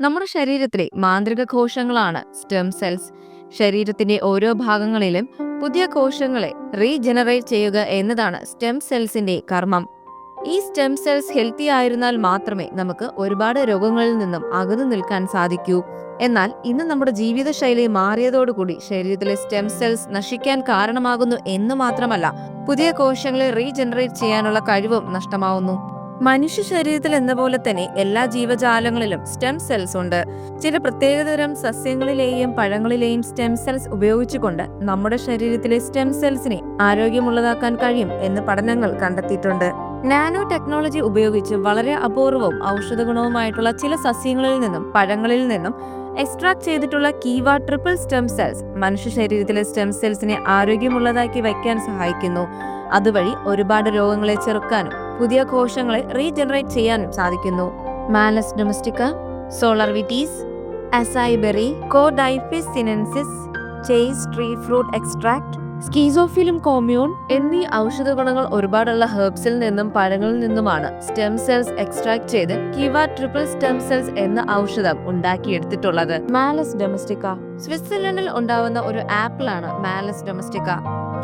നമ്മുടെ ശരീരത്തിലെ മാന്ത്രിക കോശങ്ങളാണ് സ്റ്റെം സെൽസ്. ശരീരത്തിന്റെ ഓരോ ഭാഗങ്ങളിലും പുതിയ കോശങ്ങളെ റീജനറേറ്റ് ചെയ്യുക എന്നതാണ് സ്റ്റെം സെൽസിന്റെ കർമ്മം. ഈ സ്റ്റെം സെൽസ് ഹെൽത്തി ആയിരുന്നാൽ മാത്രമേ നമുക്ക് ഒരുപാട് രോഗങ്ങളിൽ നിന്നും അകന്നു നിൽക്കാൻ സാധിക്കൂ. എന്നാൽ ഇന്ന് നമ്മുടെ ജീവിതശൈലി മാറിയതോടുകൂടി ശരീരത്തിലെ സ്റ്റെം സെൽസ് നശിക്കാൻ കാരണമാകുന്നു എന്ന് മാത്രമല്ല, പുതിയ കോശങ്ങളെ റീജനറേറ്റ് ചെയ്യാനുള്ള കഴിവും നഷ്ടമാവുന്നു. മനുഷ്യ ശരീരത്തിൽ എന്ന പോലെ തന്നെ എല്ലാ ജീവജാലങ്ങളിലും സ്റ്റെം സെൽസ് ഉണ്ട്. ചില പ്രത്യേകതരം സസ്യങ്ങളിലെയും പഴങ്ങളിലെയും സ്റ്റെം സെൽസ് ഉപയോഗിച്ചുകൊണ്ട് നമ്മുടെ ശരീരത്തിലെ സ്റ്റെം സെൽസിനെ ആരോഗ്യമുള്ളതാക്കാൻ കഴിയും എന്ന് പഠനങ്ങൾ കണ്ടെത്തിയിട്ടുണ്ട്. നാനോ ടെക്നോളജി ഉപയോഗിച്ച് വളരെ അപൂർവവും ഔഷധ ഗുണവുമായിട്ടുള്ള ചില സസ്യങ്ങളിൽ നിന്നും പഴങ്ങളിൽ നിന്നും എക്സ്ട്രാക്ട് ചെയ്തിട്ടുള്ള കീവ ട്രിപ്പിൾ സ്റ്റെം സെൽസ് മനുഷ്യ ശരീരത്തിലെ സ്റ്റെം സെൽസിനെ ആരോഗ്യമുള്ളതാക്കി വയ്ക്കാൻ സഹായിക്കുന്നു. അതുവഴി ഒരുപാട് രോഗങ്ങളെ ചെറുക്കാനും പുതിയ കോശങ്ങളെ റീജനറേറ്റ് ചെയ്യാനും സാധിക്കുന്നു. മാലസ് ഡൊമസ്റ്റിക്ക, സോളർ വിറ്റീസ്, acai berry, cordyceps sinensis, chaste tree fruit extract, schizophyllum commune എന്നീ ഔഷധ ഗുണങ്ങൾ ഒരുപാടുള്ള ഹെർബ്സിൽ നിന്നും പഴങ്ങളിൽ നിന്നുമാണ് സ്റ്റെം സെൽസ് എക്സ്ട്രാക്ട് ചെയ്ത് കിവ ട്രിപ്പിൾ സ്റ്റെം സെൽസ് എന്ന ഔഷധം ഉണ്ടാക്കിയെടുത്തിട്ടുള്ളത്. മാലസ് ഡൊമസ്റ്റിക്ക സ്വിറ്റ്സർലൻഡിൽ ഉണ്ടാവുന്ന ഒരു ആപ്പിളാണ് മാലസ് ഡൊമസ്റ്റിക്ക.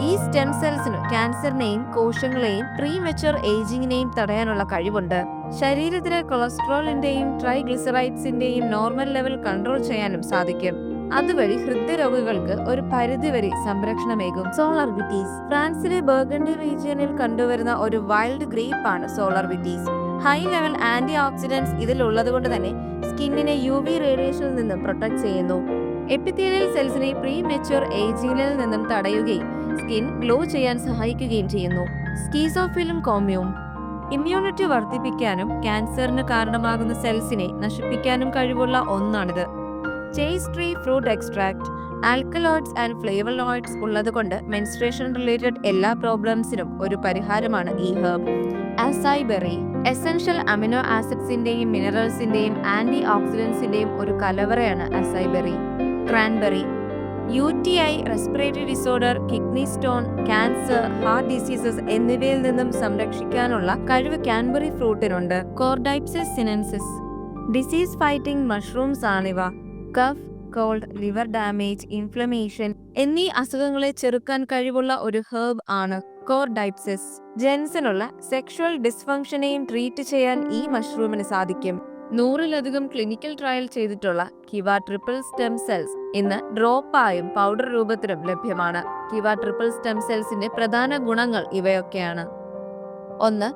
ഈ സ്റ്റെം സെൽസിന് ക്യാൻസറിനെയും കോശങ്ങളെയും പ്രീമെച്വർ ഏജിങ്ങിനെയും തടയാനുള്ള കഴിവുണ്ട്. ശരീരത്തിലെ കൊളസ്ട്രോളിന്റെയും ട്രൈഗ്ലിസറൈഡ്സിന്റെയും നോർമൽ ലെവൽ കൺട്രോൾ ചെയ്യാനും സാധിക്കും. അതുവഴി ഹൃദയരോഗികൾക്ക് ഒരു പരിധിവരെ സംരക്ഷണമേകും. സോളർ വിറ്റീസ് ഫ്രാൻസിലെ ബർഗണ്ടി റീജിയനിൽ കണ്ടുവരുന്ന ഒരു വൈൽഡ് ഗ്രേപ്പ് ആണ് സോളർ വിറ്റീസ്. ഹൈ ലെവൽ ആന്റി ഓക്സിഡന്റ്സ് ഇതിലുള്ളത് കൊണ്ട് തന്നെ സ്കിന്നിനെ UV റേഡിയേഷനിൽ നിന്നും പ്രൊട്ടക്ട് ചെയ്യുന്നു. എപ്പിത്തീലിയൽ സെൽസിനെ പ്രീമെച്വർ ഏജിങ്ങിൽ നിന്നും തടയുകയും സ്കിൻ ഗ്ലോ ചെയ്യാൻ സഹായിക്കുകയും ചെയ്യുന്നു. സ്കീസോഫിലും കോമ്യൂൺ ഇമ്മ്യൂണിറ്റി വർദ്ധിപ്പിക്കാനും ക്യാൻസറിന് കാരണമാകുന്ന സെൽസിനെ നശിപ്പിക്കാനും കഴിവുള്ള ഒന്നാണിത്. Chaste tree fruit extract alkaloids and flavonoids ഉള്ളതുകൊണ്ട് മെൻസ്ട്രേഷൻ റിലേറ്റഡ് എല്ലാ പ്രോബ്ലംസിനും ഒരു പരിഹാരമാണ് ഈ herb. Acai berry essential amino ആസിഡ്സിന്റെയും മിനറൽസിന്റെയും ആന്റി ഓക്സിഡന്റ്സിന്റെയും ഒരു കലവറയാണ് acai berry. Cranberry UTI, respiratory disorder, kidney stone, cancer, heart diseases എന്നിവയിൽ നിന്നും സംരക്ഷിക്കാനുള്ള കഴിവ് കാൻബെറി ഫ്രൂട്ടിനുണ്ട്. Cordyceps sinensis disease fighting mushrooms ആണിവ. Cough, cold, liver damage, inflammation എന്നീ അസുഖങ്ങളെ ചെറുക്കാൻ കഴിവുള്ള ഒരു ഹെർബ് ആണ് കോർഡൈപ്സിസ്. ജെൻസിനുള്ള സെക്ഷുവൽ ഡിസ്ഫങ്ഷനെയും ട്രീറ്റ് ചെയ്യാൻ ഈ മഷ്റൂമിന് സാധിക്കും. 100-ലധികം ക്ലിനിക്കൽ ട്രയൽ ചെയ്തിട്ടുള്ള കിവ ട്രിപ്പിൾ സ്റ്റെം സെൽസ് ഇന്ന് ഡ്രോപ്പായും പൗഡർ രൂപത്തിലും ലഭ്യമാണ്. കിവ ട്രിപ്പിൾ സ്റ്റെം സെൽസിന്റെ പ്രധാന ഗുണങ്ങൾ ഇവയൊക്കെയാണ്. 1.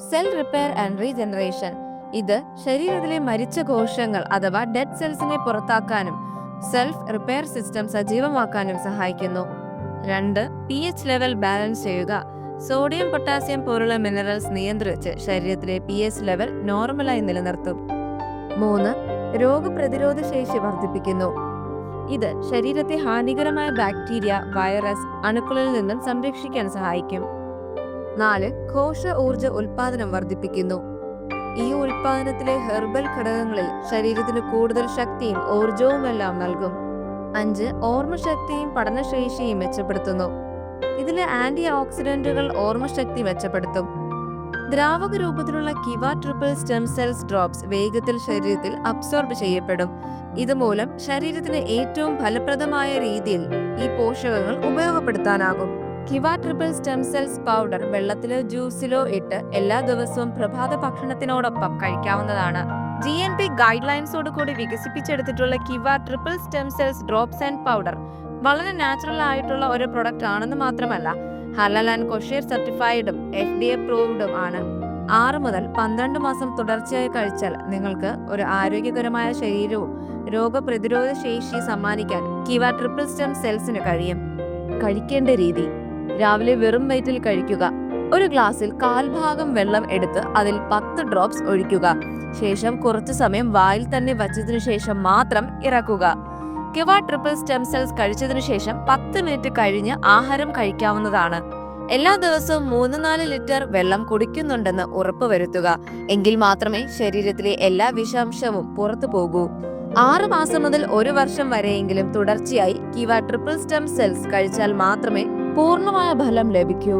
Cell repair and regeneration. ഇത് ശരീരത്തിലെ മരിച്ച കോശങ്ങൾ അഥവാ ഡെഡ് സെൽസിനെ പുറത്താക്കാനും സെൽഫ് റിപ്പയർ സിസ്റ്റം സജീവമാക്കാനും സഹായിക്കുന്നു. 2. pH ലെവൽ ബാലൻസ് ചെയ്യുക. സോഡിയം, പൊട്ടാസ്യം പോലുള്ള മിനറൽസ് നിയന്ത്രിച്ച് ശരീരത്തിലെ pH ലെവൽ നോർമലായി നിലനിർത്തും. 3. രോഗപ്രതിരോധ ശേഷി വർദ്ധിപ്പിക്കുന്നു. ഇത് ശരീരത്തെ ഹാനികരമായ ബാക്ടീരിയ, വൈറസ്, അണുക്കളിൽ നിന്നും സംരക്ഷിക്കാൻ സഹായിക്കും. 4. കോശ ഊർജ ഉൽപാദനം വർദ്ധിപ്പിക്കുന്നു. ഈ ഉൽപാദനത്തിലെ ഹെർബൽ ഘടകങ്ങളിൽ ശരീരത്തിന് കൂടുതൽ ശക്തിയും ഊർജവുമെല്ലാം നൽകും. 5. ഓർമ്മശക്തിയും പഠനശേഷിയും മെച്ചപ്പെടുത്തുന്നു. ഇതിലെ ആന്റി ഓക്സിഡന്റുകൾ ഓർമ്മശക്തി മെച്ചപ്പെടുത്തും. ദ്രാവക രൂപത്തിലുള്ള കിവ ട്രിപ്പിൾ സ്റ്റെം സെൽസ് ഡ്രോപ്സ് വേഗത്തിൽ ശരീരത്തിൽ അബ്സോർബ് ചെയ്യപ്പെടും. ഇതുമൂലം ശരീരത്തിന് ഏറ്റവും ഫലപ്രദമായ രീതിയിൽ ഈ പോഷകങ്ങൾ ഉപയോഗപ്പെടുത്താനാകും. കിവ ട്രിപ്പിൾ സ്റ്റെം സെൽസ് പൗഡർ വെള്ളത്തിലോ ജ്യൂസിലോ ഇട്ട് എല്ലാ ദിവസവും പ്രഭാത ഭക്ഷണത്തിനോടൊപ്പം കഴിക്കാവുന്നതാണ്. GNP ഗൈഡ് ലൈൻസോട് കൂടി വികസിപ്പിച്ചെടുത്തിട്ടുള്ള കിവ triple stem cells drops and powder വളരെ നാച്ചുറൽ ആയിട്ടുള്ള ഒരു പ്രൊഡക്റ്റ് ആണെന്ന് മാത്രമല്ല, ഹലാൽ ആൻഡ് കൊഷേർ സർട്ടിഫൈഡും FDA അപ്രൂവ്ഡും ആണ്. 6 മുതൽ 12 മാസം തുടർച്ചയായി കഴിച്ചാൽ നിങ്ങൾക്ക് ഒരു ആരോഗ്യകരമായ ശരീരവും രോഗപ്രതിരോധ ശേഷി സമ്മാനിക്കാൻ കിവ ട്രിപ്പിൾ സ്റ്റെം സെൽസിന് കഴിയും. കഴിക്കേണ്ട രീതി: രാവിലെ വെറും വയറ്റിൽ കഴിക്കുക. ഒരു ഗ്ലാസ്സിൽ 1/4 ഭാഗം വെള്ളം എടുത്ത് അതിൽ 10 ഡ്രോപ്സ് ഒഴിക്കുക. ശേഷം കുറച്ചു സമയം വായിൽ തന്നെ വച്ചതിനു ശേഷം മാത്രം ഇറക്കുക. കിവ ട്രിപ്പിൾ സ്റ്റെം സെൽസ് കഴിച്ചതിനു ശേഷം 10 മിനിറ്റ് കഴിഞ്ഞ് ആഹാരം കഴിക്കാവുന്നതാണ്. എല്ലാ ദിവസവും 3-4 ലിറ്റർ വെള്ളം കുടിക്കുന്നുണ്ടെന്ന് ഉറപ്പുവരുത്തുക. എങ്കിൽ മാത്രമേ ശരീരത്തിലെ എല്ലാ വിഷാംശവും പുറത്തു പോകൂ. 6 മാസം മുതൽ 1 വർഷം വരെയെങ്കിലും തുടർച്ചയായി കിവ ട്രിപ്പിൾ സ്റ്റെം സെൽസ് കഴിച്ചാൽ മാത്രമേ പൂർണ്ണമായ ഫലം ലഭിക്കൂ.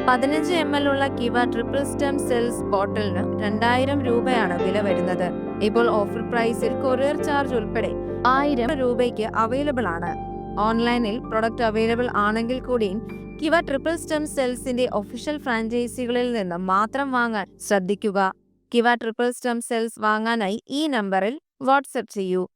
15 ml ഉള്ള കിവ ട്രിപ്പിൾ സ്റ്റെം സെൽസ് ബോട്ടിലിന് 2000 രൂപയാണ് വില വരുന്നത്. ഇപ്പോൾ ഓഫർ പ്രൈസിൽ കൊറിയർ ചാർജ് ഉൾപ്പെടെ 1000 രൂപയ്ക്ക് അവൈലബിൾ ആണ്. ഓൺലൈനിൽ പ്രൊഡക്റ്റ് അവൈലബിൾ ആണെങ്കിൽ കൂടിയും കിവ ട്രിപ്പിൾ സ്റ്റെം സെൽസിന്റെ ഒഫീഷ്യൽ ഫ്രാഞ്ചൈസികളിൽ നിന്ന് മാത്രം വാങ്ങാൻ ശ്രദ്ധിക്കുക. കിവ ട്രിപ്പിൾ സ്റ്റെം സെൽസ് വാങ്ങാനായി ഈ നമ്പറിൽ വാട്സ്ആപ്പ് ചെയ്യൂ.